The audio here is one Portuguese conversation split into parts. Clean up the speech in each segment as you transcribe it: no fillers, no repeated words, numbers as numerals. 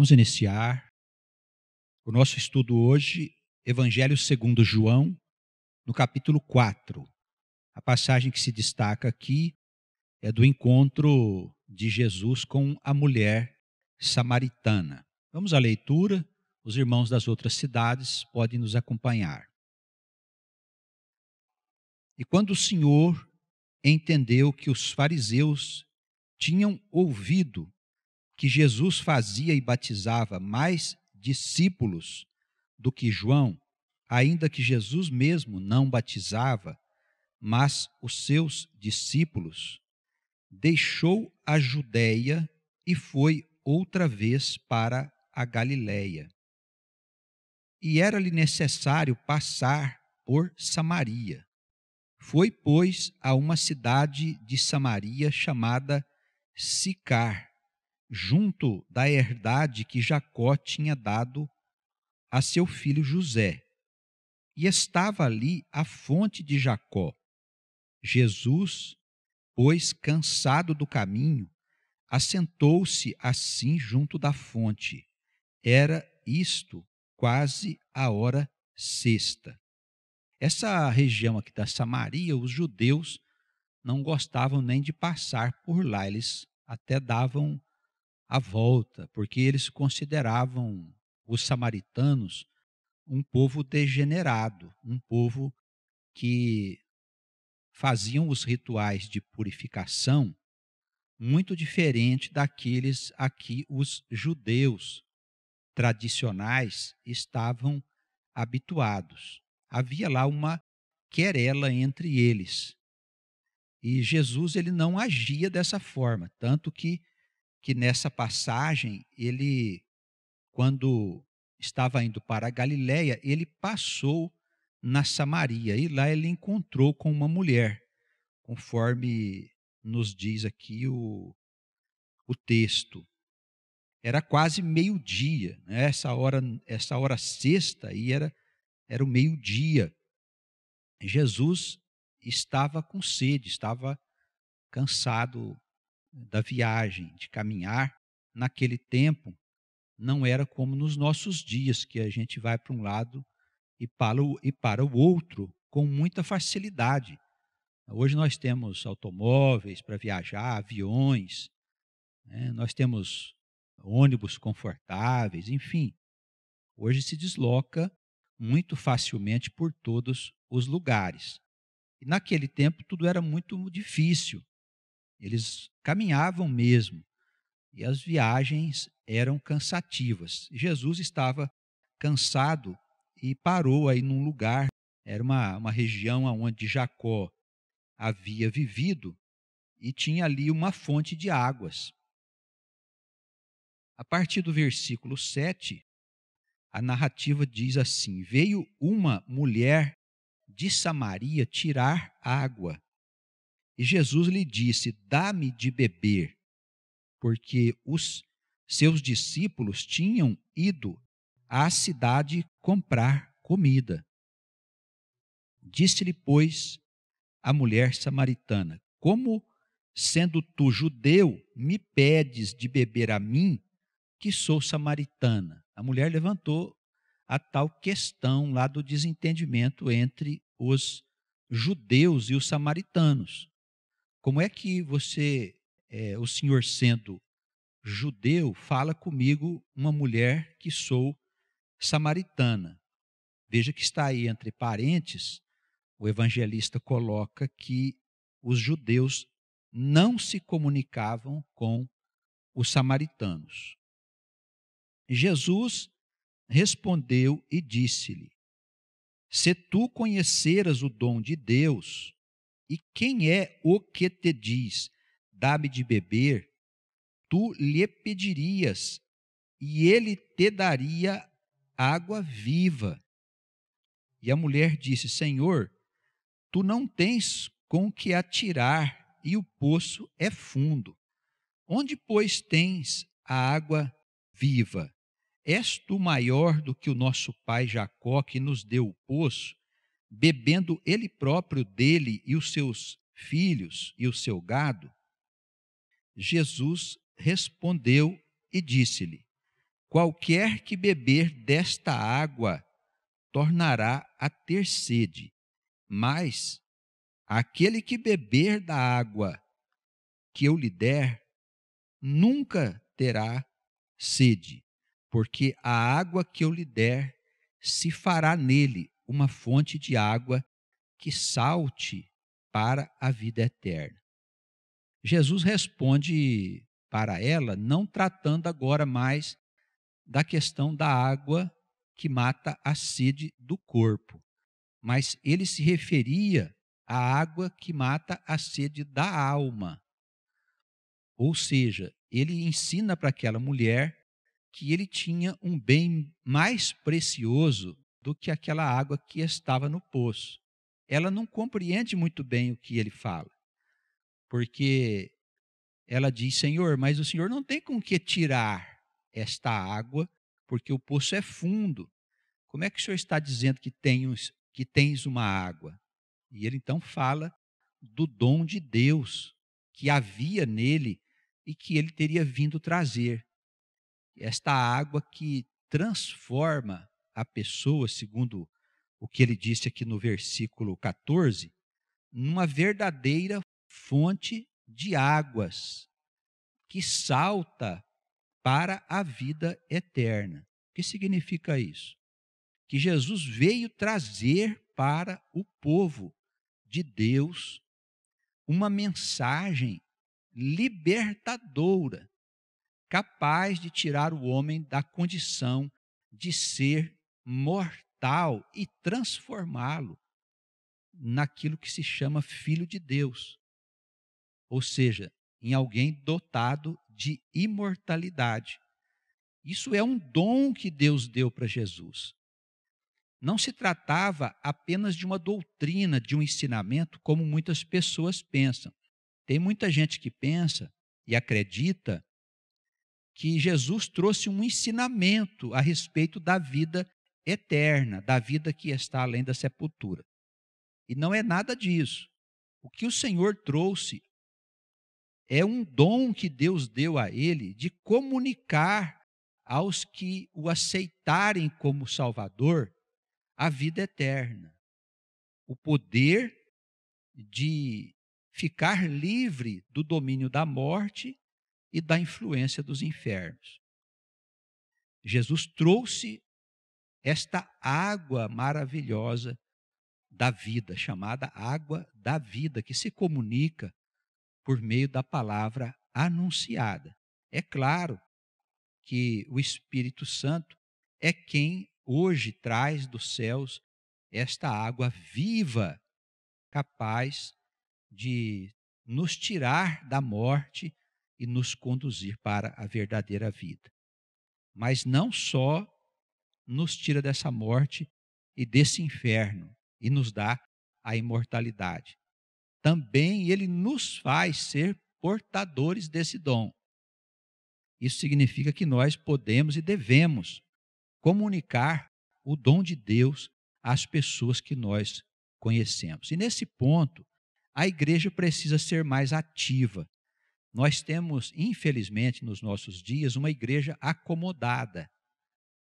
Vamos iniciar o nosso estudo hoje, Evangelho segundo João, no capítulo 4. A passagem que se destaca aqui é do encontro de Jesus com a mulher samaritana. Vamos à leitura, os irmãos das outras cidades podem nos acompanhar. E quando o Senhor entendeu que os fariseus tinham ouvido que Jesus fazia e batizava mais discípulos do que João, ainda que Jesus mesmo não batizava, mas os seus discípulos, deixou a Judéia e foi outra vez para a Galiléia. E era-lhe necessário passar por Samaria. Foi, pois, a uma cidade de Samaria chamada Sicar, junto da herdade que Jacó tinha dado a seu filho José. E estava ali a fonte de Jacó. Jesus, pois, cansado do caminho, assentou-se assim junto da fonte. Era isto quase a hora sexta. Essa região aqui da Samaria, os judeus não gostavam nem de passar por lá. Eles até davam a volta, porque eles consideravam os samaritanos um povo degenerado, um povo que faziam os rituais de purificação muito diferente daqueles a que os judeus tradicionais estavam habituados. Havia lá uma querela entre eles. E Jesus ele não agia dessa forma, tanto que nessa passagem, ele, quando estava indo para a Galiléia, ele passou na Samaria, e lá ele encontrou com uma mulher, conforme nos diz aqui o texto. Era quase meio-dia, né? Essa hora sexta, e era o meio-dia. Jesus estava com sede, estava cansado da viagem, de caminhar. Naquele tempo, não era como nos nossos dias, que a gente vai para um lado e para o outro com muita facilidade. Hoje nós temos automóveis para viajar, aviões, né? Nós temos ônibus confortáveis, enfim. Hoje se desloca muito facilmente por todos os lugares. E naquele tempo tudo era muito difícil. Eles caminhavam mesmo. E as viagens eram cansativas. Jesus estava cansado e parou aí num lugar. Era uma região onde Jacó havia vivido e tinha ali uma fonte de águas. A partir do versículo 7, a narrativa diz assim: veio uma mulher de Samaria tirar água. E Jesus lhe disse: dá-me de beber, porque os seus discípulos tinham ido à cidade comprar comida. Disse-lhe, pois, a mulher samaritana: como, sendo tu judeu, me pedes de beber a mim, que sou samaritana? A mulher levantou a tal questão lá do desentendimento entre os judeus e os samaritanos. Como é que você, o senhor sendo judeu, fala comigo, uma mulher que sou samaritana? Veja que está aí entre parênteses, o evangelista coloca que os judeus não se comunicavam com os samaritanos. Jesus respondeu e disse-lhe: se tu conheceras o dom de Deus, e quem é o que te diz, dá-me de beber, tu lhe pedirias, e ele te daria água viva. E a mulher disse: Senhor, tu não tens com que atirar, e o poço é fundo. Onde, pois, tens a água viva? És tu maior do que o nosso pai Jacó, que nos deu o poço, bebendo ele próprio dele e os seus filhos e o seu gado? Jesus respondeu e disse-lhe: qualquer que beber desta água tornará a ter sede, mas aquele que beber da água que eu lhe der, nunca terá sede, porque a água que eu lhe der se fará nele uma fonte de água que salte para a vida eterna. Jesus responde para ela, não tratando agora mais da questão da água que mata a sede do corpo, mas ele se referia à água que mata a sede da alma. Ou seja, ele ensina para aquela mulher que ele tinha um bem mais precioso do que aquela água que estava no poço. Ela não compreende muito bem o que ele fala, porque ela diz: Senhor, mas o Senhor não tem com que tirar esta água, porque o poço é fundo. Como é que o Senhor está dizendo que tens uma água? E ele então fala do dom de Deus que havia nele e que ele teria vindo trazer. Esta água que transforma a pessoa, segundo o que ele disse aqui no versículo 14, numa verdadeira fonte de águas que salta para a vida eterna. O que significa isso? Que Jesus veio trazer para o povo de Deus uma mensagem libertadora, capaz de tirar o homem da condição de ser mortal e transformá-lo naquilo que se chama filho de Deus, ou seja, em alguém dotado de imortalidade. Isso é um dom que Deus deu para Jesus. Não se tratava apenas de uma doutrina, de um ensinamento, como muitas pessoas pensam. Tem muita gente que pensa e acredita que Jesus trouxe um ensinamento a respeito da vida eterna, da vida que está além da sepultura. E não é nada disso. O que o Senhor trouxe é um dom que Deus deu a ele de comunicar aos que o aceitarem como Salvador a vida eterna. O poder de ficar livre do domínio da morte e da influência dos infernos. Jesus trouxe esta água maravilhosa da vida, chamada água da vida, que se comunica por meio da palavra anunciada. É claro que o Espírito Santo é quem hoje traz dos céus esta água viva, capaz de nos tirar da morte e nos conduzir para a verdadeira vida. Mas não só nos tira dessa morte e desse inferno e nos dá a imortalidade. Também ele nos faz ser portadores desse dom. Isso significa que nós podemos e devemos comunicar o dom de Deus às pessoas que nós conhecemos. E nesse ponto, a igreja precisa ser mais ativa. Nós temos, infelizmente, nos nossos dias, uma igreja acomodada.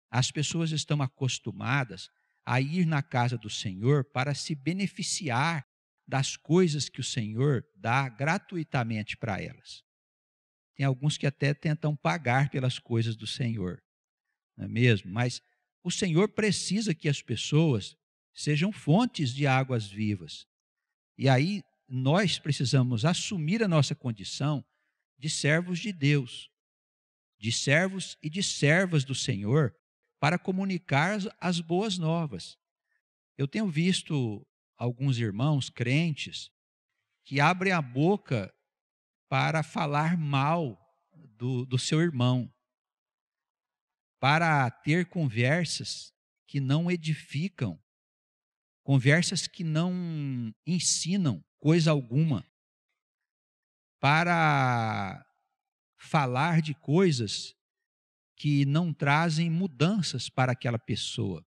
As pessoas estão acostumadas a ir na casa do Senhor para se beneficiar das coisas que o Senhor dá gratuitamente para elas. Tem alguns que até tentam pagar pelas coisas do Senhor, não é mesmo? Mas o Senhor precisa que as pessoas sejam fontes de águas vivas. E aí nós precisamos assumir a nossa condição de servos de Deus, de servos e de servas do Senhor, para comunicar as boas novas. Eu tenho visto alguns irmãos crentes que abrem a boca para falar mal do seu irmão, para ter conversas que não edificam, conversas que não ensinam coisa alguma, para falar de coisas que não trazem mudanças para aquela pessoa.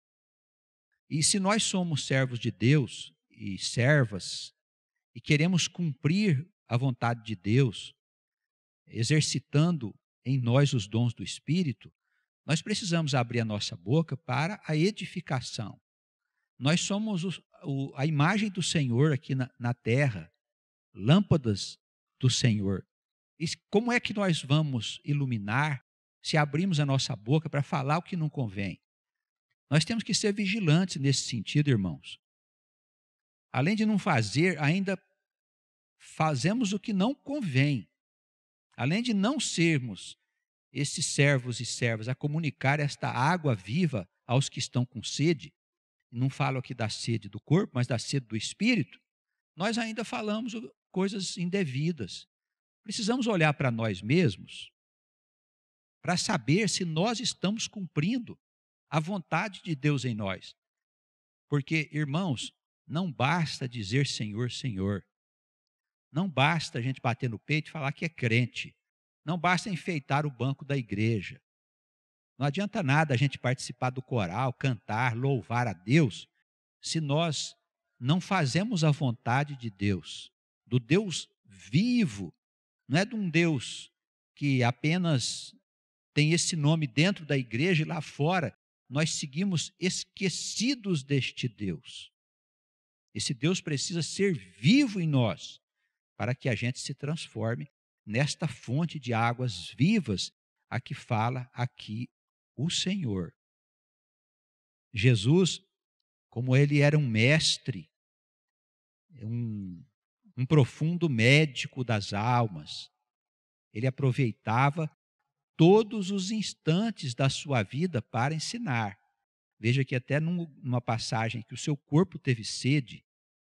E se nós somos servos de Deus e servas, e queremos cumprir a vontade de Deus, exercitando em nós os dons do Espírito, Nós precisamos abrir a nossa boca para a edificação. Nós somos a imagem do Senhor aqui na terra, lâmpadas do Senhor. E como é que nós vamos iluminar se abrimos a nossa boca para falar o que não convém? Nós temos que ser vigilantes nesse sentido, irmãos. Além de não fazer, ainda fazemos o que não convém. Além de não sermos esses servos e servas a comunicar esta água viva aos que estão com sede, não falo aqui da sede do corpo, mas da sede do espírito, nós ainda falamos coisas indevidas. Precisamos olhar para nós mesmos para saber se nós estamos cumprindo a vontade de Deus em nós. Porque, irmãos, não basta dizer Senhor, Senhor. Não basta a gente bater no peito e falar que é crente. Não basta enfeitar o banco da igreja. Não adianta nada a gente participar do coral, cantar, louvar a Deus, se nós não fazemos a vontade de Deus, do Deus vivo. Não é de um Deus que apenas tem esse nome dentro da igreja e lá fora nós seguimos esquecidos deste Deus. Esse Deus precisa ser vivo em nós para que a gente se transforme nesta fonte de águas vivas a que fala aqui o Senhor. Jesus, como ele era um mestre, um profundo médico das almas, ele aproveitava todos os instantes da sua vida para ensinar. Veja que até numa passagem que o seu corpo teve sede,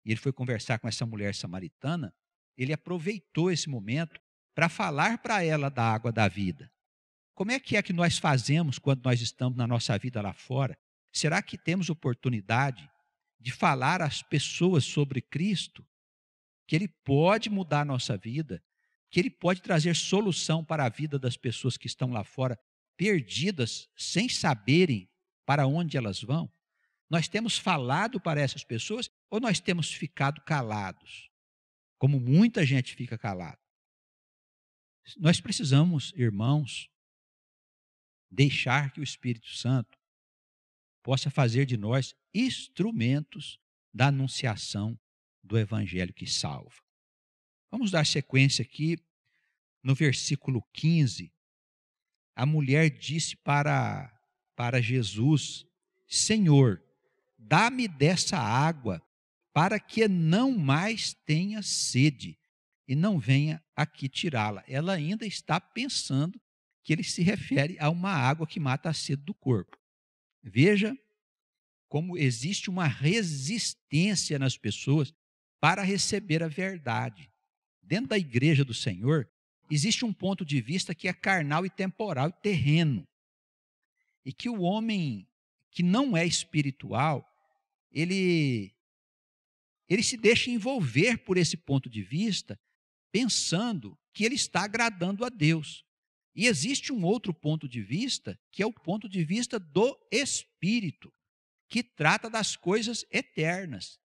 e ele foi conversar com essa mulher samaritana, ele aproveitou esse momento para falar para ela da água da vida. Como é que nós fazemos quando nós estamos na nossa vida lá fora? Será que temos oportunidade de falar às pessoas sobre Cristo? Que Ele pode mudar a nossa vida, que Ele pode trazer solução para a vida das pessoas que estão lá fora, perdidas, sem saberem para onde elas vão? Nós temos falado para essas pessoas ou nós temos ficado calados? Como muita gente fica calada. Nós precisamos, irmãos, deixar que o Espírito Santo possa fazer de nós instrumentos da anunciação do Evangelho que salva. Vamos dar sequência aqui no versículo 15. A mulher disse para Jesus: Senhor, dá-me dessa água para que não mais tenha sede e não venha aqui tirá-la. Ela ainda está pensando que ele se refere a uma água que mata a sede do corpo. Veja como existe uma resistência nas pessoas para receber a verdade. Dentro da igreja do Senhor, existe um ponto de vista que é carnal e temporal e terreno. E que o homem que não é espiritual, ele se deixa envolver por esse ponto de vista, pensando que ele está agradando a Deus. E existe um outro ponto de vista, que é o ponto de vista do Espírito, que trata das coisas eternas.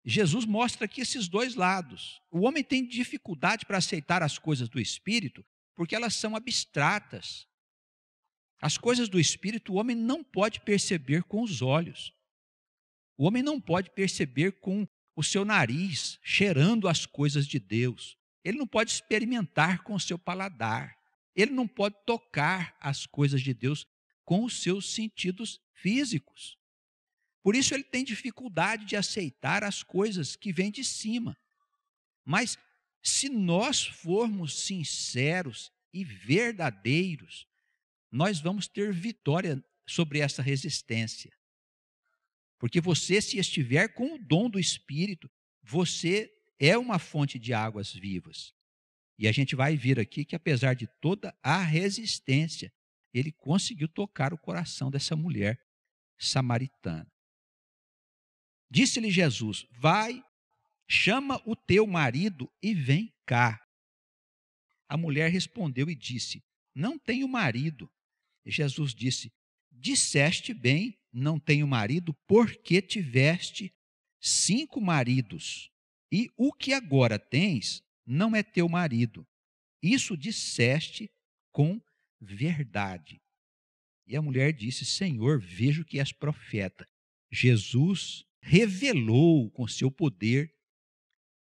Jesus mostra aqui esses dois lados. O homem tem dificuldade para aceitar as coisas do Espírito, porque elas são abstratas. As coisas do Espírito o homem não pode perceber com os olhos. O homem não pode perceber com o seu nariz, cheirando as coisas de Deus. Ele não pode experimentar com o seu paladar. Ele não pode tocar as coisas de Deus com os seus sentidos físicos. Por isso ele tem dificuldade de aceitar as coisas que vêm de cima. Mas se nós formos sinceros e verdadeiros, nós vamos ter vitória sobre essa resistência. Porque você, se estiver com o dom do Espírito, você é uma fonte de águas vivas. E a gente vai ver aqui que, apesar de toda a resistência, ele conseguiu tocar o coração dessa mulher samaritana. Disse-lhe Jesus: vai, chama o teu marido e vem cá. A mulher respondeu e disse: não tenho marido. E Jesus disse: disseste bem, não tenho marido, porque tiveste 5 maridos, e o que agora tens não é teu marido. Isso disseste com verdade. E a mulher disse: Senhor, vejo que és profeta. Jesus revelou com seu poder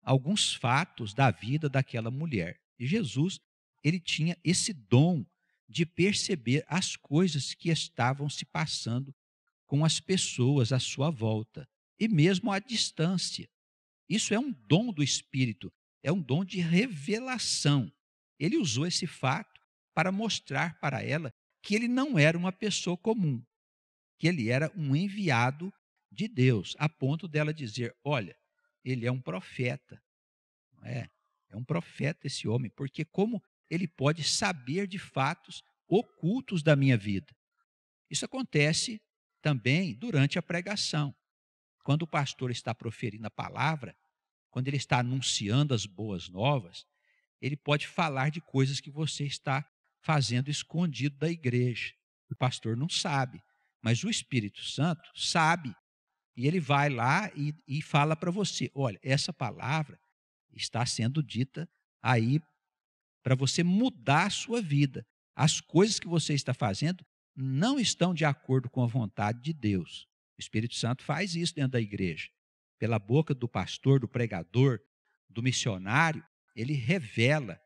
alguns fatos da vida daquela mulher. E Jesus, ele tinha esse dom de perceber as coisas que estavam se passando com as pessoas à sua volta, e mesmo à distância. Isso é um dom do Espírito, é um dom de revelação. Ele usou esse fato para mostrar para ela que ele não era uma pessoa comum, que ele era um enviado de Deus, a ponto dela dizer: olha, ele é um profeta. Não é? É um profeta esse homem, porque como ele pode saber de fatos ocultos da minha vida? Isso acontece também durante a pregação. Quando o pastor está proferindo a palavra, quando ele está anunciando as boas novas, ele pode falar de coisas que você está fazendo escondido da igreja. O pastor não sabe, mas o Espírito Santo sabe. E ele vai lá e fala para você: olha, essa palavra está sendo dita aí para você mudar a sua vida. As coisas que você está fazendo não estão de acordo com a vontade de Deus. O Espírito Santo faz isso dentro da igreja. Pela boca do pastor, do pregador, do missionário, ele revela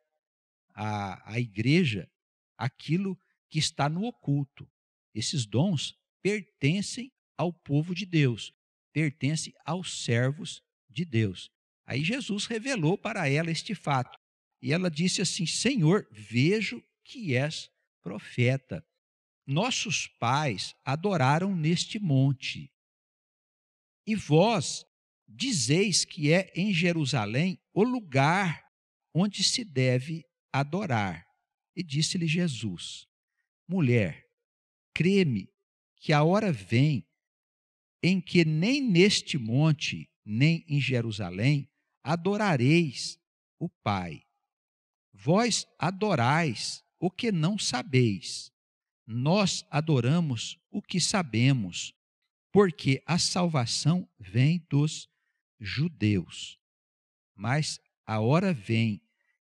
à igreja aquilo que está no oculto. Esses dons pertencem ao povo de Deus, pertencem aos servos de Deus. Aí Jesus revelou para ela este fato. E ela disse assim: Senhor, vejo que és profeta. Nossos pais adoraram neste monte, e vós dizeis que é em Jerusalém o lugar onde se deve adorar. E disse-lhe Jesus: mulher, crê-me que a hora vem em que nem neste monte, nem em Jerusalém, adorareis o Pai. Vós adorais o que não sabeis. Nós adoramos o que sabemos, porque a salvação vem dos judeus. Mas a hora vem,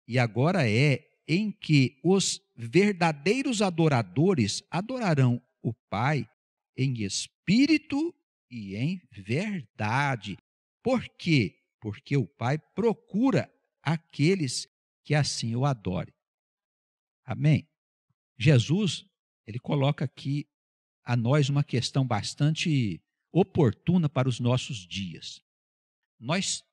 e agora é, em que os verdadeiros adoradores adorarão o Pai em espírito e em verdade. Por quê? Porque o Pai procura aqueles que assim o adorem. Amém? Jesus, ele coloca aqui a nós uma questão bastante oportuna para os nossos dias. Nós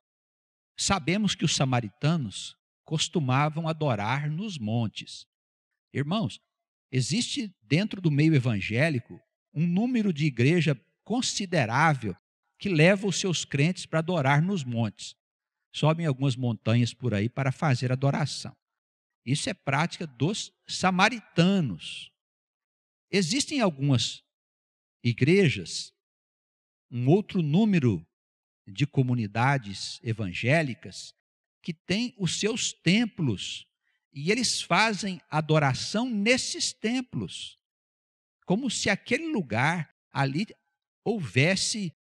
sabemos que os samaritanos costumavam adorar nos montes. Irmãos, existe dentro do meio evangélico um número de igreja considerável que leva os seus crentes para adorar nos montes. Sobem algumas montanhas por aí para fazer adoração. Isso é prática dos samaritanos. Existem algumas igrejas, um outro número de comunidades evangélicas que têm os seus templos e eles fazem adoração nesses templos, como se aquele lugar ali houvesse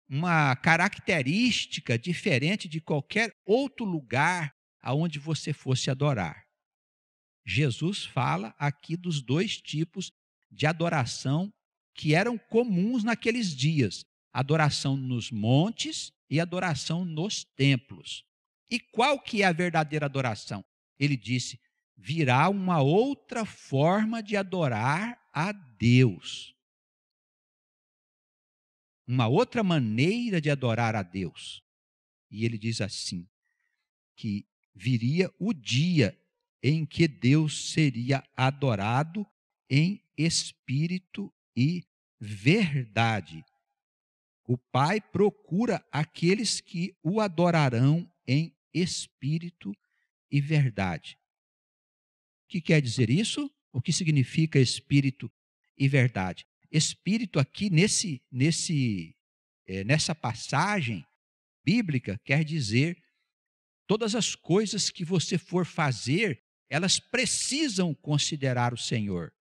uma característica diferente de qualquer outro lugar aonde você fosse adorar. Jesus fala aqui dos dois tipos de adoração que eram comuns naqueles dias: adoração nos montes e adoração nos templos. E qual que é a verdadeira adoração? Ele disse: virá uma outra forma de adorar a Deus. Uma outra maneira de adorar a Deus. E ele diz assim, que viria o dia em que Deus seria adorado em espírito e verdade. O Pai procura aqueles que o adorarão em espírito e verdade. O que quer dizer isso? O que significa espírito e verdade? Espírito aqui nessa passagem bíblica quer dizer todas as coisas que você for fazer, elas precisam considerar o Senhor.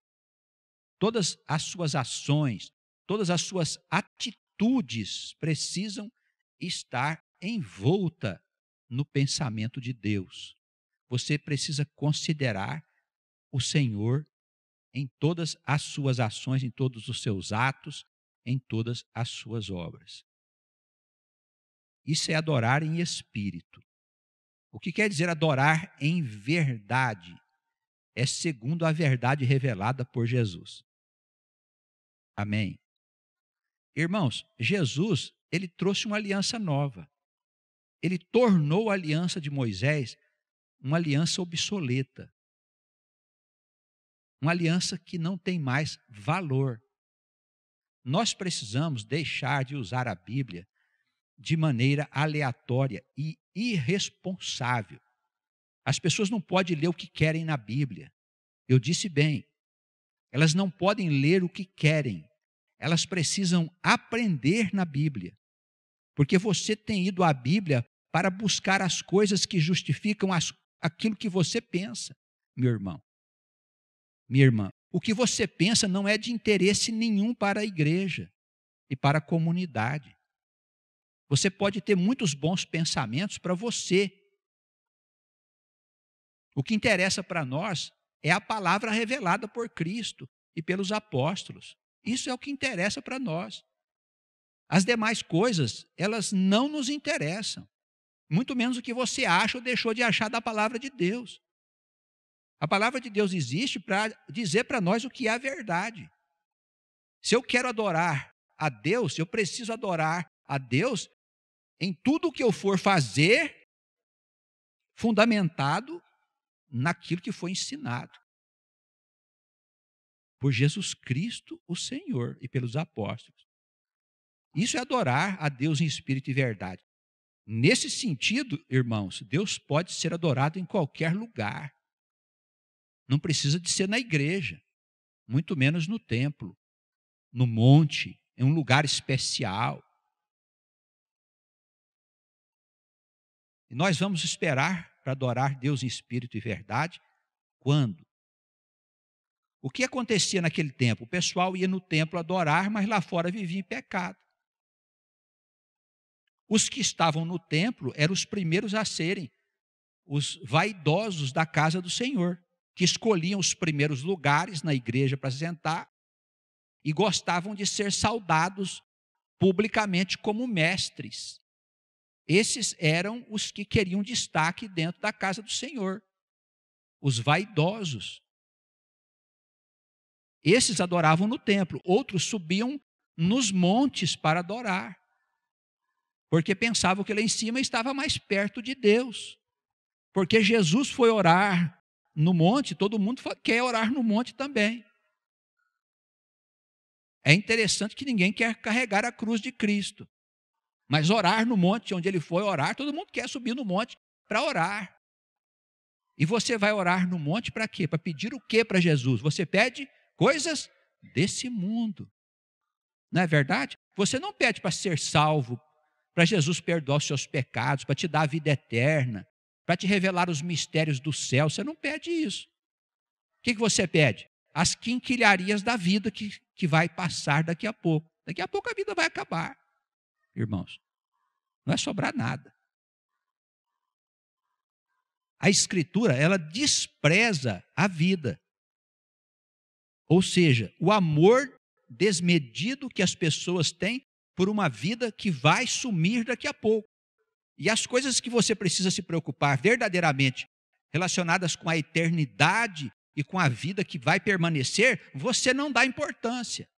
Todas as suas ações, todas as suas atitudes precisam estar envolta no pensamento de Deus. Você precisa considerar o Senhor em todas as suas ações, em todos os seus atos, em todas as suas obras. Isso é adorar em espírito. O que quer dizer adorar em verdade? É segundo a verdade revelada por Jesus. Amém. Irmãos, Jesus, ele trouxe uma aliança nova. Ele tornou a aliança de Moisés uma aliança obsoleta. Uma aliança que não tem mais valor. Nós precisamos deixar de usar a Bíblia de maneira aleatória e irresponsável. As pessoas não podem ler o que querem na Bíblia. Eu disse bem, elas não podem ler o que querem. Elas precisam aprender na Bíblia. Porque você tem ido à Bíblia para buscar as coisas que justificam aquilo que você pensa, meu irmão. Minha irmã, o que você pensa não é de interesse nenhum para a igreja e para a comunidade. Você pode ter muitos bons pensamentos para você. O que interessa para nós é a palavra revelada por Cristo e pelos apóstolos. Isso é o que interessa para nós. As demais coisas, elas não nos interessam. Muito menos o que você acha ou deixou de achar da palavra de Deus. A palavra de Deus existe para dizer para nós o que é a verdade. Se eu quero adorar a Deus, eu preciso adorar a Deus em tudo o que eu for fazer, fundamentado naquilo que foi ensinado por Jesus Cristo, o Senhor, e pelos apóstolos. Isso é adorar a Deus em espírito e verdade. Nesse sentido, irmãos, Deus pode ser adorado em qualquer lugar. Não precisa de ser na igreja, muito menos no templo, no monte, em um lugar especial. E nós vamos esperar para adorar Deus em espírito e verdade quando? O que acontecia naquele tempo? O pessoal ia no templo adorar, mas lá fora vivia em pecado. Os que estavam no templo eram os primeiros a serem os vaidosos da casa do Senhor, que escolhiam os primeiros lugares na igreja para se sentar e gostavam de ser saudados publicamente como mestres. Esses eram os que queriam destaque dentro da casa do Senhor, os vaidosos. Esses adoravam no templo, outros subiam nos montes para adorar, porque pensavam que lá em cima estava mais perto de Deus. Porque Jesus foi orar no monte, todo mundo quer orar no monte também. É interessante que ninguém quer carregar a cruz de Cristo. Mas orar no monte onde ele foi orar, todo mundo quer subir no monte para orar. E você vai orar no monte para quê? Para pedir o quê para Jesus? Você pede coisas desse mundo. Não é verdade? Você não pede para ser salvo, para Jesus perdoar os seus pecados, para te dar a vida eterna, para te revelar os mistérios do céu. Você não pede isso. O que você pede? As quinquilharias da vida que vai passar daqui a pouco. Daqui a pouco a vida vai acabar, irmãos. Não vai sobrar nada. A Escritura, ela despreza a vida. Ou seja, o amor desmedido que as pessoas têm por uma vida que vai sumir daqui a pouco. E as coisas que você precisa se preocupar verdadeiramente relacionadas com a eternidade e com a vida que vai permanecer, você não dá importância.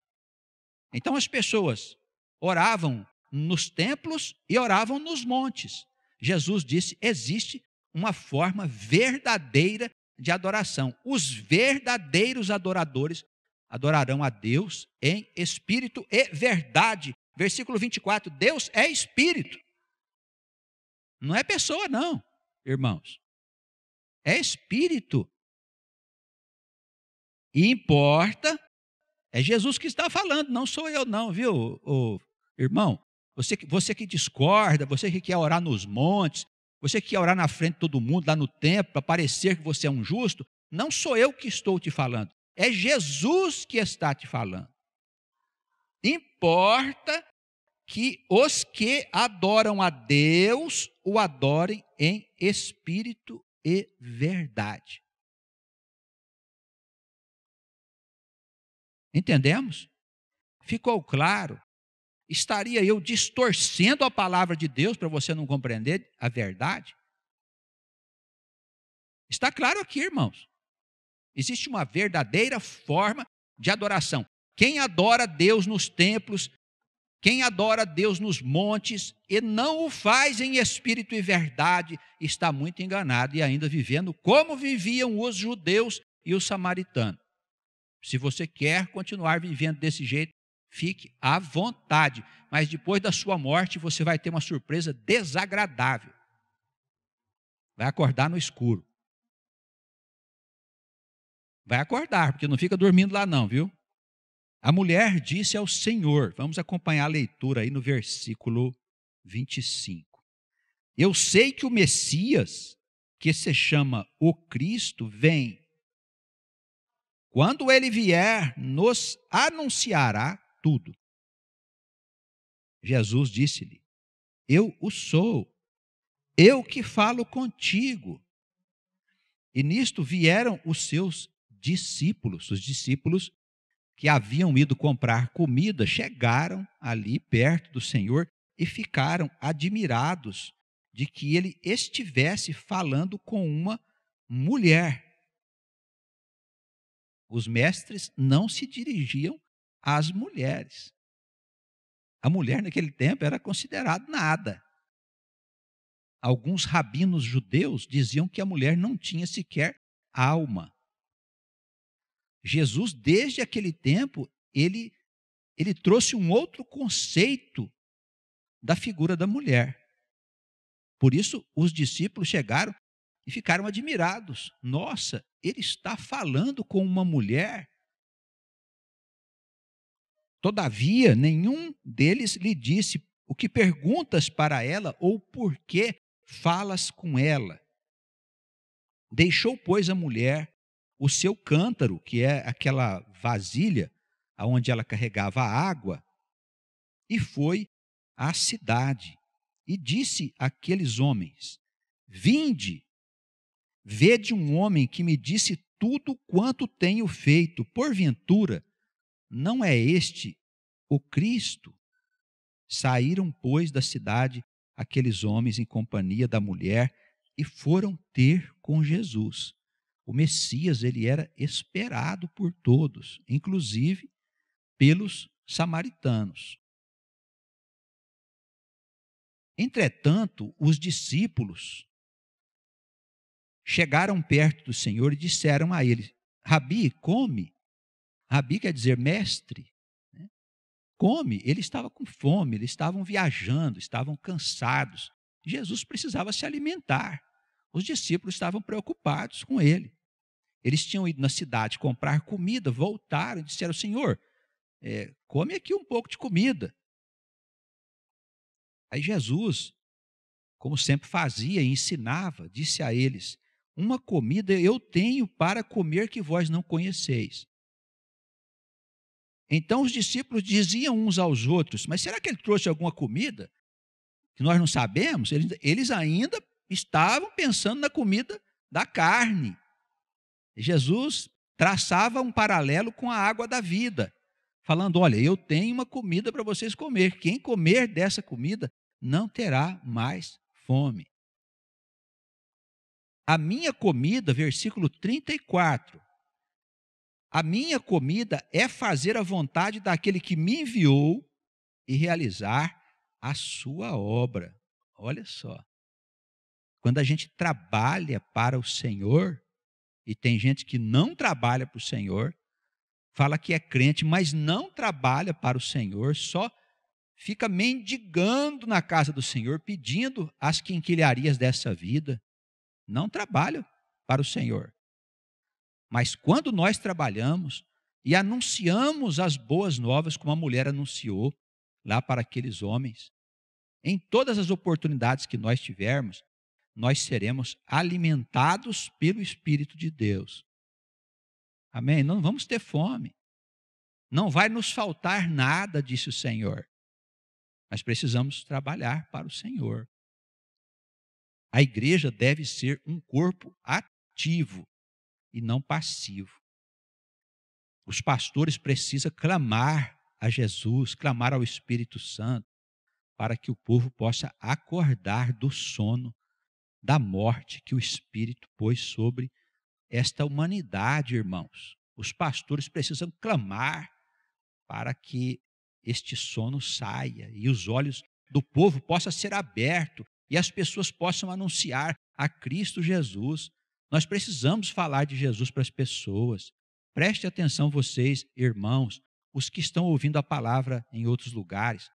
Então as pessoas oravam nos templos e oravam nos montes. Jesus disse, existe uma forma verdadeira de adoração. Os verdadeiros adoradores adorarão a Deus em espírito e verdade. Versículo 24, Deus é espírito. Não é pessoa não, irmãos. É espírito. E importa, é Jesus que está falando, não sou eu não, viu, irmão? Você que discorda, você que quer orar nos montes, você que quer orar na frente de todo mundo, lá no templo, para parecer que você é um justo, não sou eu que estou te falando, é Jesus que está te falando. Importa que os que adoram a Deus o adorem em espírito e verdade. Entendemos? Ficou claro? Estaria eu distorcendo a palavra de Deus para você não compreender a verdade? Está claro aqui, irmãos. Existe uma verdadeira forma de adoração. Quem adora Deus nos templos, quem adora Deus nos montes e não o faz em espírito e verdade, está muito enganado e ainda vivendo como viviam os judeus e os samaritanos. Se você quer continuar vivendo desse jeito, fique à vontade, mas depois da sua morte você vai ter uma surpresa desagradável. Vai acordar no escuro. Vai acordar, porque não fica dormindo lá não, viu? A mulher disse ao Senhor, vamos acompanhar a leitura aí no versículo 25. Eu sei que o Messias, que se chama o Cristo, vem. Quando ele vier, nos anunciará tudo. Jesus disse-lhe, eu o sou, eu que falo contigo. E nisto vieram os seus discípulos, os discípulos que haviam ido comprar comida, chegaram ali perto do Senhor e ficaram admirados de que ele estivesse falando com uma mulher. Os mestres não se dirigiam às mulheres. A mulher naquele tempo era considerada nada. Alguns rabinos judeus diziam que a mulher não tinha sequer alma. Jesus, desde aquele tempo, ele trouxe um outro conceito da figura da mulher. Por isso, os discípulos chegaram e ficaram admirados. Nossa, ele está falando com uma mulher. Todavia, nenhum deles lhe disse o que perguntas para ela ou por que falas com ela. Deixou, pois, a mulher o seu cântaro, que é aquela vasilha onde ela carregava a água, e foi à cidade. E disse àqueles homens, vinde, vede um homem que me disse tudo quanto tenho feito. Porventura, não é este o Cristo? Saíram, pois, da cidade aqueles homens em companhia da mulher e foram ter com Jesus. O Messias, ele era esperado por todos, inclusive pelos samaritanos. Entretanto, os discípulos chegaram perto do Senhor e disseram a ele, Rabi, come. Rabi quer dizer mestre. Né? Come. Ele estava com fome, eles estavam viajando, estavam cansados. Jesus precisava se alimentar. Os discípulos estavam preocupados com ele. Eles tinham ido na cidade comprar comida, voltaram e disseram, Senhor, come aqui um pouco de comida. Aí Jesus, como sempre fazia e ensinava, disse a eles, uma comida eu tenho para comer que vós não conheceis. Então os discípulos diziam uns aos outros, mas será que ele trouxe alguma comida que nós não sabemos? Eles ainda estavam pensando na comida da carne. Jesus traçava um paralelo com a água da vida, falando, olha, eu tenho uma comida para vocês comer. Quem comer dessa comida não terá mais fome. A minha comida, versículo 34, a minha comida é fazer a vontade daquele que me enviou e realizar a sua obra. Olha só, quando a gente trabalha para o Senhor, e tem gente que não trabalha para o Senhor, fala que é crente, mas não trabalha para o Senhor, só fica mendigando na casa do Senhor, pedindo as quinquilharias dessa vida, não trabalha para o Senhor. Mas quando nós trabalhamos e anunciamos as boas novas, como a mulher anunciou lá para aqueles homens, em todas as oportunidades que nós tivermos, nós seremos alimentados pelo Espírito de Deus. Amém? Não vamos ter fome. Não vai nos faltar nada, disse o Senhor. Mas precisamos trabalhar para o Senhor. A igreja deve ser um corpo ativo e não passivo. Os pastores precisam clamar a Jesus, clamar ao Espírito Santo, para que o povo possa acordar do sono, da morte que o Espírito pôs sobre esta humanidade, irmãos. Os pastores precisam clamar para que este sono saia e os olhos do povo possam ser abertos e as pessoas possam anunciar a Cristo Jesus. Nós precisamos falar de Jesus para as pessoas. Preste atenção vocês, irmãos, os que estão ouvindo a palavra em outros lugares.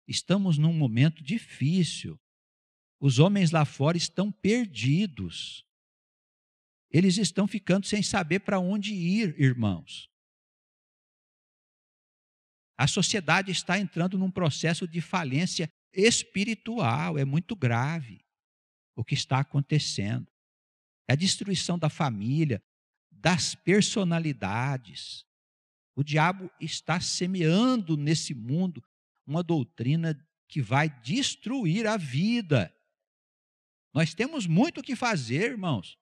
Estamos num momento difícil. Os homens lá fora estão perdidos. Eles estão ficando sem saber para onde ir, irmãos. A sociedade está entrando num processo de falência espiritual. É muito grave o que está acontecendo. É a destruição da família, das personalidades. O diabo está semeando nesse mundo uma doutrina que vai destruir a vida. Nós temos muito o que fazer, irmãos.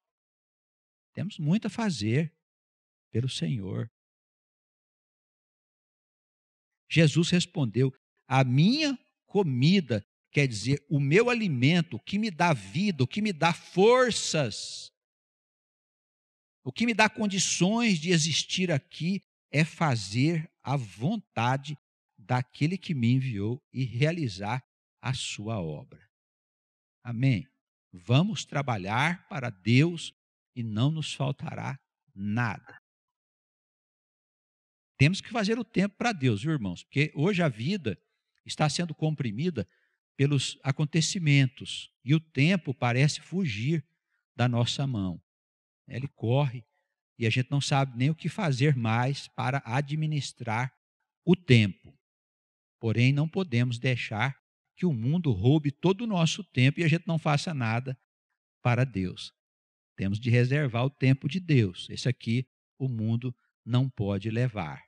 Temos muito a fazer pelo Senhor. Jesus respondeu: a minha comida, quer dizer, o meu alimento, o que me dá vida, o que me dá forças, o que me dá condições de existir aqui, é fazer a vontade daquele que me enviou e realizar a sua obra. Amém? Vamos trabalhar para Deus e não nos faltará nada. Temos que fazer o tempo para Deus, viu, irmãos? Porque hoje a vida está sendo comprimida pelos acontecimentos e o tempo parece fugir da nossa mão. Ele corre e a gente não sabe nem o que fazer mais para administrar o tempo. Porém, não podemos deixar que o mundo roube todo o nosso tempo e a gente não faça nada para Deus. Temos de reservar o tempo de Deus. Esse aqui o mundo não pode levar.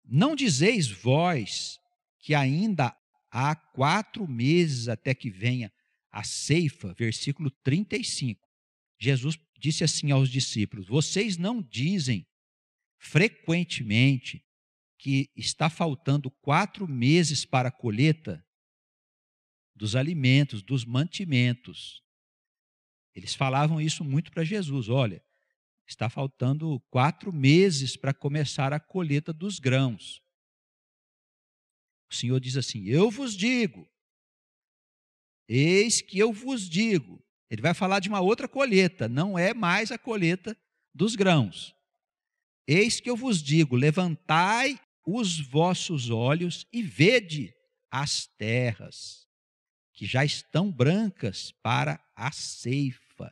Não dizeis vós que ainda há 4 meses até que venha a ceifa, versículo 35. Jesus disse assim aos discípulos: vocês não dizem frequentemente que está faltando 4 meses para a colheita dos alimentos, dos mantimentos. Eles falavam isso muito para Jesus: olha, está faltando 4 meses para começar a colheita dos grãos. O Senhor diz assim: eu vos digo, eis que eu vos digo. Ele vai falar de uma outra colheita, não é mais a colheita dos grãos. Eis que eu vos digo, levantai os vossos olhos e vede as terras, que já estão brancas para a ceifa.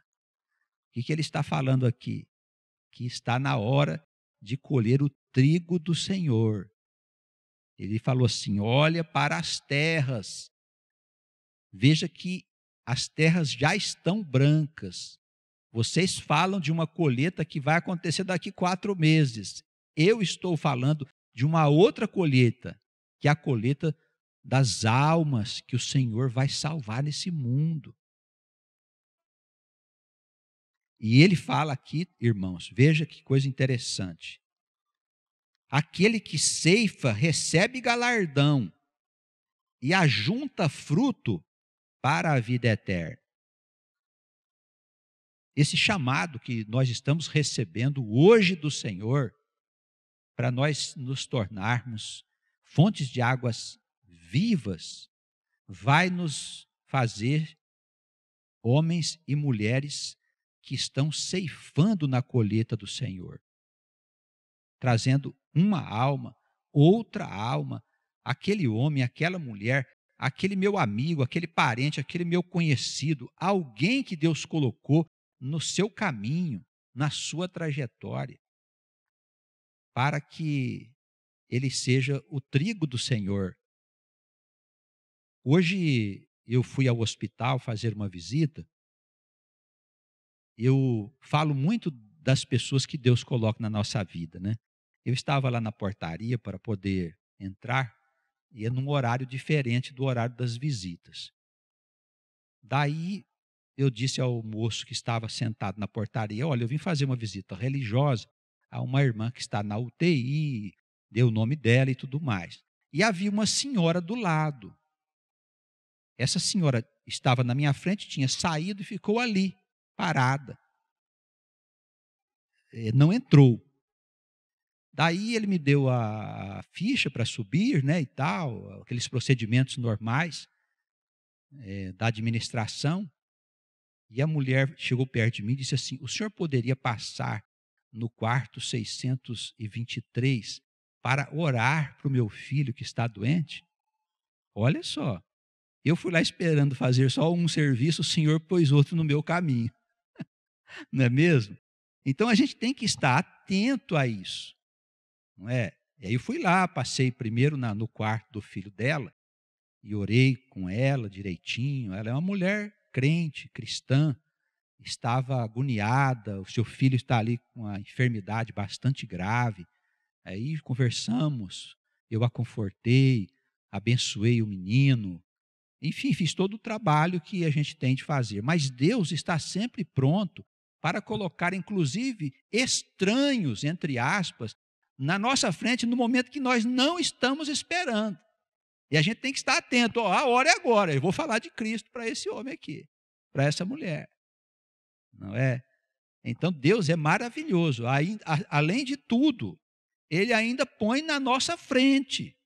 O que ele está falando aqui? Que está na hora de colher o trigo do Senhor. Ele falou assim: olha para as terras, veja que as terras já estão brancas. Vocês falam de uma colheita que vai acontecer daqui 4 meses. Eu estou falando de uma outra colheita, que é a colheita das almas que o Senhor vai salvar nesse mundo. E ele fala aqui, irmãos, veja que coisa interessante. Aquele que ceifa recebe galardão e ajunta fruto para a vida eterna. Esse chamado que nós estamos recebendo hoje do Senhor, para nós nos tornarmos fontes de águas vivas, vai nos fazer homens e mulheres que estão ceifando na colheita do Senhor, trazendo uma alma, outra alma, aquele homem, aquela mulher, aquele meu amigo, aquele parente, aquele meu conhecido, alguém que Deus colocou no seu caminho, na sua trajetória, para que ele seja o trigo do Senhor. Hoje eu fui ao hospital fazer uma visita. Eu falo muito das pessoas que Deus coloca na nossa vida, né? Eu estava lá na portaria para poder entrar, e é num horário diferente do horário das visitas. Daí eu disse ao moço que estava sentado na portaria: olha, eu vim fazer uma visita religiosa a uma irmã que está na UTI, deu o nome dela e tudo mais. E havia uma senhora do lado. Essa senhora estava na minha frente, tinha saído e ficou ali, parada. Não entrou. Daí ele me deu a ficha para subir, né, e tal, aqueles procedimentos normais da administração. E a mulher chegou perto de mim e disse assim: o senhor poderia passar no quarto 623 para orar para o meu filho que está doente? Olha só, eu fui lá esperando fazer só um serviço, o senhor pôs outro no meu caminho. Não é mesmo? Então a gente tem que estar atento a isso, não é? E aí eu fui lá, passei primeiro no quarto do filho dela e orei com ela direitinho. Ela é uma mulher crente, cristã, estava agoniada, o seu filho está ali com uma enfermidade bastante grave. Aí conversamos, eu a confortei, abençoei o menino, enfim, fiz todo o trabalho que a gente tem de fazer. Mas Deus está sempre pronto para colocar, inclusive, estranhos, entre aspas, na nossa frente no momento que nós não estamos esperando. E a gente tem que estar atento. A hora é agora, eu vou falar de Cristo para esse homem aqui, para essa mulher. Não é? Então Deus é maravilhoso. Além de tudo, Ele ainda põe na nossa frente.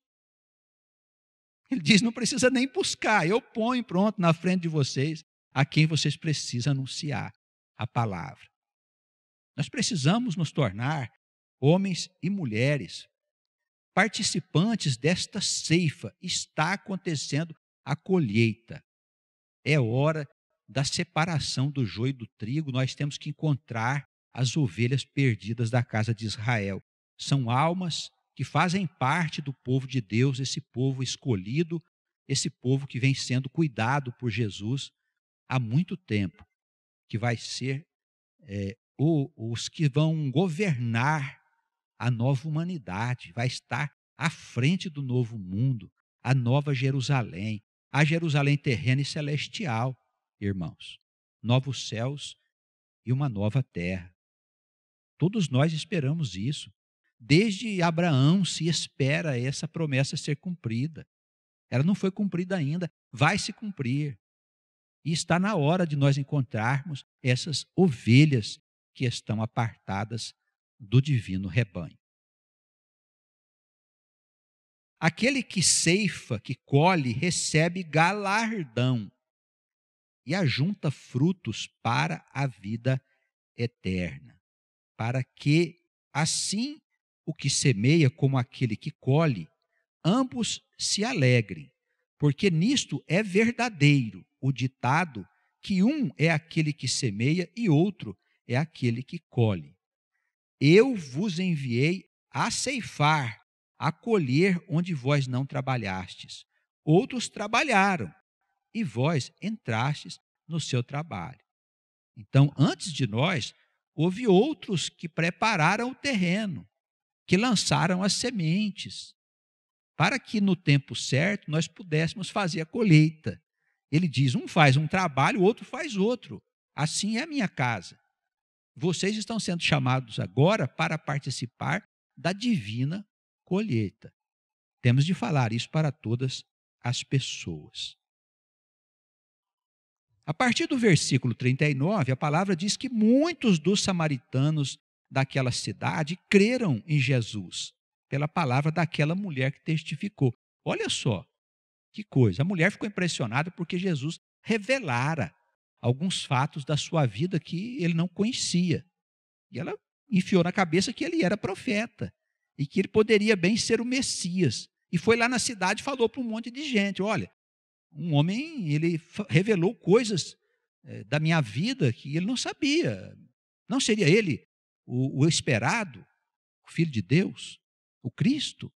Ele diz: não precisa nem buscar, eu ponho pronto na frente de vocês a quem vocês precisam anunciar a palavra. Nós precisamos nos tornar homens e mulheres participantes desta ceifa. Está acontecendo a colheita. É hora da separação do joio do trigo. Nós temos que encontrar as ovelhas perdidas da casa de Israel. São almas que fazem parte do povo de Deus, esse povo escolhido, esse povo que vem sendo cuidado por Jesus há muito tempo, que vai ser os que vão governar a nova humanidade, vai estar à frente do novo mundo, a nova Jerusalém, a Jerusalém terrena e celestial, irmãos, novos céus e uma nova terra. Todos nós esperamos isso. Desde Abraão se espera essa promessa ser cumprida. Ela não foi cumprida ainda, vai se cumprir. E está na hora de nós encontrarmos essas ovelhas que estão apartadas do divino rebanho. Aquele que ceifa, que colhe, recebe galardão e ajunta frutos para a vida eterna, para que assim o que semeia como aquele que colhe, ambos se alegrem, porque nisto é verdadeiro o ditado que um é aquele que semeia e outro é aquele que colhe. Eu vos enviei a ceifar, a colher onde vós não trabalhastes. Outros trabalharam e vós entrastes no seu trabalho. Então, antes de nós, houve outros que prepararam o terreno, que lançaram as sementes, para que no tempo certo nós pudéssemos fazer a colheita. Ele diz: um faz um trabalho, o outro faz outro. Assim é a minha casa. Vocês estão sendo chamados agora para participar da divina colheita. Temos de falar isso para todas as pessoas. A partir do versículo 39, a palavra diz que muitos dos samaritanos daquela cidade creram em Jesus, pela palavra daquela mulher que testificou. Olha só, que coisa. A mulher ficou impressionada porque Jesus revelara alguns fatos da sua vida que ele não conhecia. E ela enfiou na cabeça que ele era profeta e que ele poderia bem ser o Messias. E foi lá na cidade e falou para um monte de gente: olha, um homem, ele revelou coisas da minha vida que ele não sabia. Não seria ele o esperado, o Filho de Deus, o Cristo?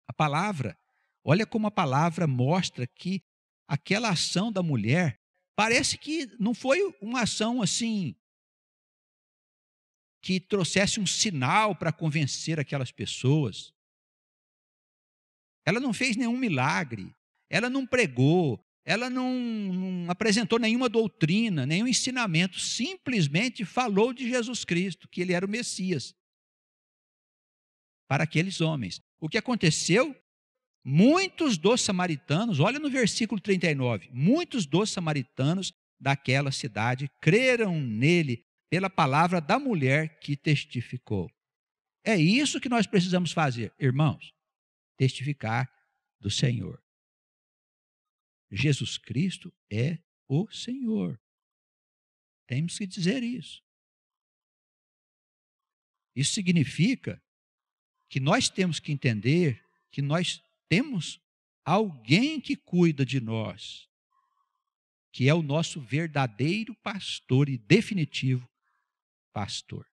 A palavra, olha como a palavra mostra que aquela ação da mulher parece que não foi uma ação assim que trouxesse um sinal para convencer aquelas pessoas. Ela não fez nenhum milagre, ela não pregou, ela não apresentou nenhuma doutrina, nenhum ensinamento, simplesmente falou de Jesus Cristo, que ele era o Messias para aqueles homens. O que aconteceu? Muitos dos samaritanos, olha no versículo 39, muitos dos samaritanos daquela cidade creram nele pela palavra da mulher que testificou. É isso que nós precisamos fazer, irmãos, testificar do Senhor. Jesus Cristo é o Senhor. Temos que dizer isso. Isso significa que nós temos que entender que nós temos alguém que cuida de nós, que é o nosso verdadeiro pastor e definitivo pastor.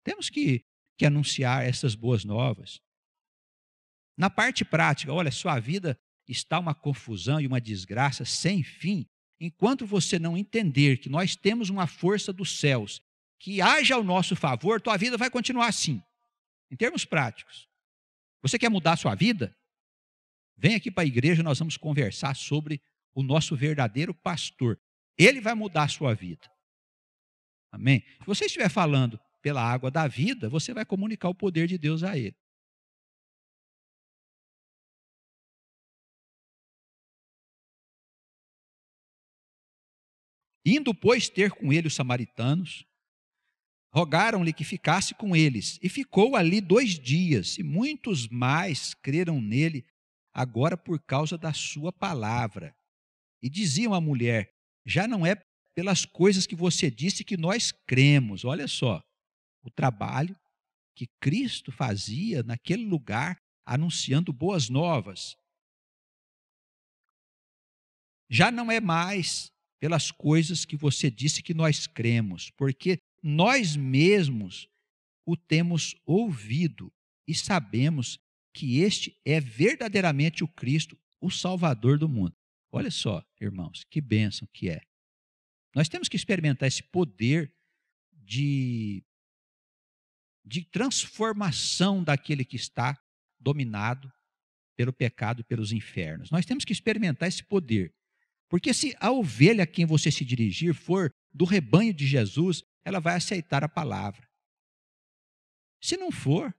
Temos que anunciar essas boas novas. Na parte prática, olha, sua vida está uma confusão e uma desgraça sem fim, enquanto você não entender que nós temos uma força dos céus que age ao nosso favor, tua vida vai continuar assim, em termos práticos. Você quer mudar a sua vida? Vem aqui para a igreja, nós vamos conversar sobre o nosso verdadeiro pastor. Ele vai mudar a sua vida. Amém? Se você estiver falando pela água da vida, você vai comunicar o poder de Deus a ele. Indo, pois, ter com ele os samaritanos, rogaram-lhe que ficasse com eles. E ficou ali 2 dias, e muitos mais creram nele, agora por causa da sua palavra. E diziam à mulher: já não é pelas coisas que você disse que nós cremos. Olha só, o trabalho que Cristo fazia naquele lugar, anunciando boas novas. Já não é mais pelas coisas que você disse que nós cremos, porque nós mesmos o temos ouvido e sabemos que este é verdadeiramente o Cristo, o Salvador do mundo. Olha só, irmãos, que bênção que é. Nós temos que experimentar esse poder de transformação daquele que está dominado pelo pecado e pelos infernos. Nós temos que experimentar esse poder. Porque se a ovelha a quem você se dirigir for do rebanho de Jesus, ela vai aceitar a palavra. Se não for,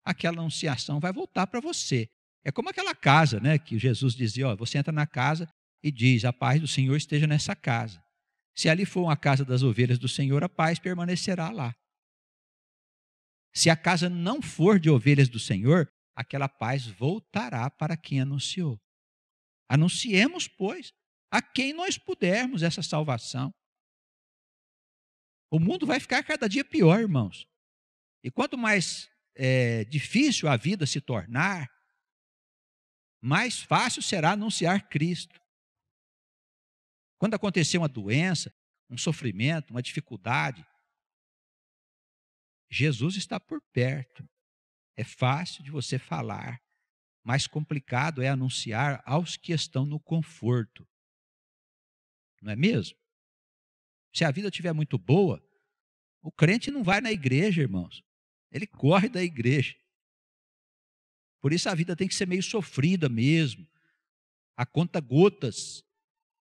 aquela anunciação vai voltar para você. É como aquela casa, né, que Jesus dizia, ó, você entra na casa e diz, a paz do Senhor esteja nessa casa. Se ali for uma casa das ovelhas do Senhor, a paz permanecerá lá. Se a casa não for de ovelhas do Senhor, aquela paz voltará para quem anunciou. Anunciemos, pois, a quem nós pudermos essa salvação. O mundo vai ficar cada dia pior, irmãos. E quanto mais difícil a vida se tornar, mais fácil será anunciar Cristo. Quando acontecer uma doença, um sofrimento, uma dificuldade, Jesus está por perto. É fácil de você falar. Mais complicado é anunciar aos que estão no conforto. Não é mesmo? Se a vida estiver muito boa, o crente não vai na igreja, irmãos. Ele corre da igreja. Por isso a vida tem que ser meio sofrida mesmo, a conta gotas.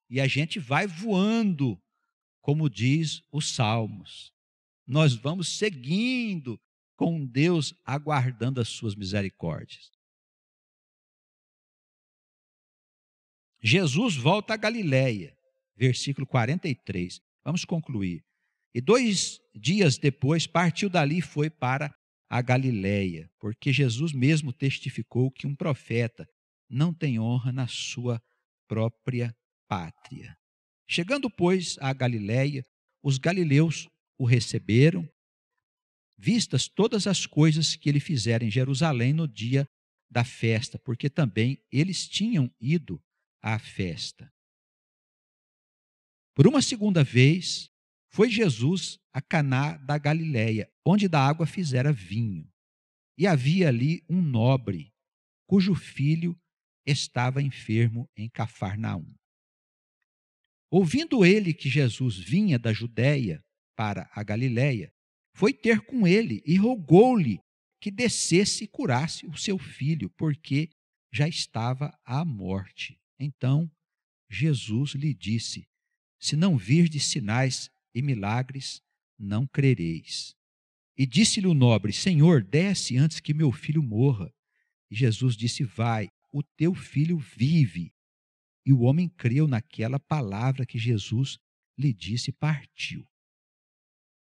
E a gente vai voando, como diz os Salmos. Nós vamos seguindo com Deus, aguardando as suas misericórdias. Jesus volta a Galiléia, versículo 43. Vamos concluir. E 2 dias depois partiu dali e foi para a Galiléia, porque Jesus mesmo testificou que um profeta não tem honra na sua própria pátria. Chegando, pois, à Galiléia, os galileus o receberam, vistas todas as coisas que ele fizera em Jerusalém no dia da festa, porque também eles tinham ido à festa. Por uma segunda vez, foi Jesus a Caná da Galiléia, onde da água fizera vinho. E havia ali um nobre, cujo filho estava enfermo em Cafarnaum. Ouvindo ele que Jesus vinha da Judéia para a Galiléia, foi ter com ele e rogou-lhe que descesse e curasse o seu filho, porque já estava à morte. Então Jesus lhe disse: se não virdes sinais e milagres, não crereis. E disse-lhe o nobre: Senhor, desce antes que meu filho morra. E Jesus disse: vai, o teu filho vive. E o homem creu naquela palavra que Jesus lhe disse e partiu.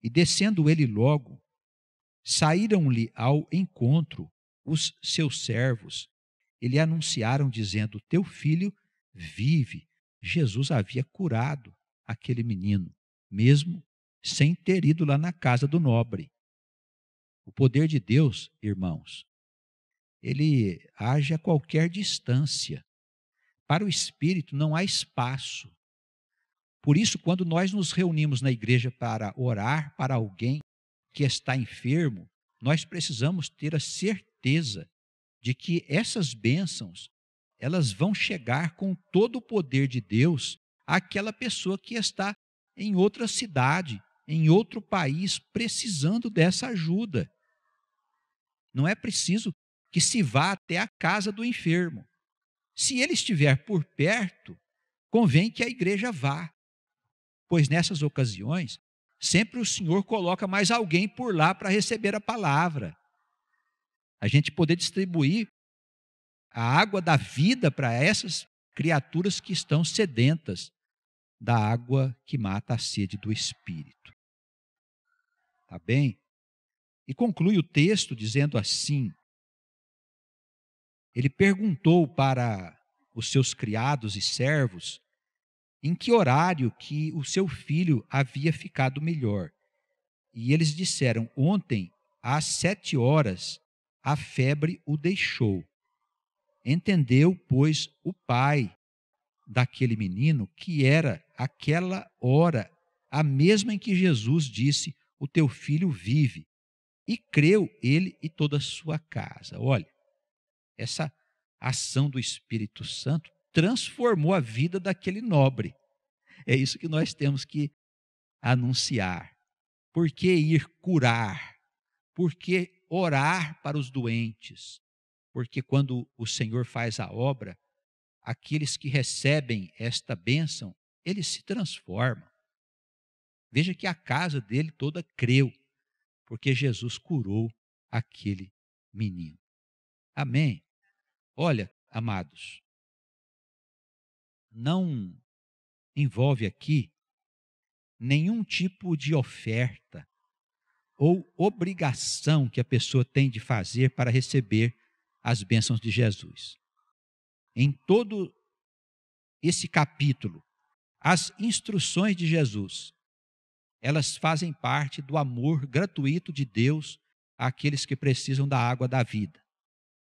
E descendo ele logo, saíram-lhe ao encontro os seus servos e lhe anunciaram, dizendo: teu filho vive. Jesus havia curado aquele menino, mesmo sem ter ido lá na casa do nobre. O poder de Deus, irmãos, ele age a qualquer distância. Para o Espírito não há espaço. Por isso, quando nós nos reunimos na igreja para orar para alguém que está enfermo, nós precisamos ter a certeza de que essas bênçãos, elas vão chegar com todo o poder de Deus àquela pessoa que está em outra cidade, em outro país, precisando dessa ajuda. Não é preciso que se vá até a casa do enfermo. Se ele estiver por perto, convém que a igreja vá, pois nessas ocasiões, sempre o Senhor coloca mais alguém por lá para receber a palavra. A gente poder distribuir a água da vida para essas criaturas que estão sedentas da água que mata a sede do Espírito. Tá bem? E conclui o texto dizendo assim: ele perguntou para os seus criados e servos em que horário que o seu filho havia ficado melhor. E eles disseram: ontem, às 7 horas, a febre o deixou. Entendeu, pois, o pai daquele menino que era aquela hora a mesma em que Jesus disse: o teu filho vive. E creu ele e toda a sua casa. Olha, essa ação do Espírito Santo transformou a vida daquele nobre. É isso que nós temos que anunciar. Por que ir curar? Por que orar para os doentes? Porque quando o Senhor faz a obra, aqueles que recebem esta bênção, eles se transformam. Veja que a casa dele toda creu, porque Jesus curou aquele menino. Amém? Olha, amados, não envolve aqui nenhum tipo de oferta ou obrigação que a pessoa tem de fazer para receber as bênçãos de Jesus. Em todo esse capítulo, as instruções de Jesus, elas fazem parte do amor gratuito de Deus àqueles que precisam da água da vida.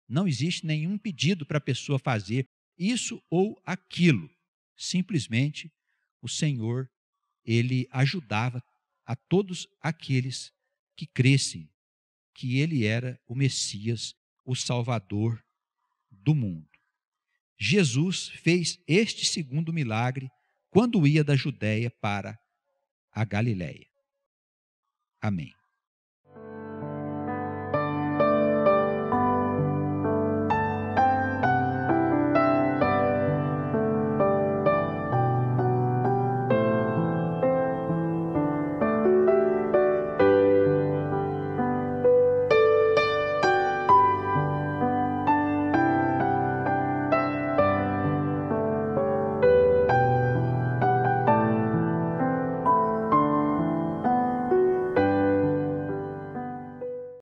Não existe nenhum pedido para a pessoa fazer isso ou aquilo. Simplesmente, o Senhor, ele ajudava a todos aqueles que crescem que ele era o Messias, o Salvador do mundo. Jesus fez este segundo milagre quando ia da Judéia para a Galiléia. Amém.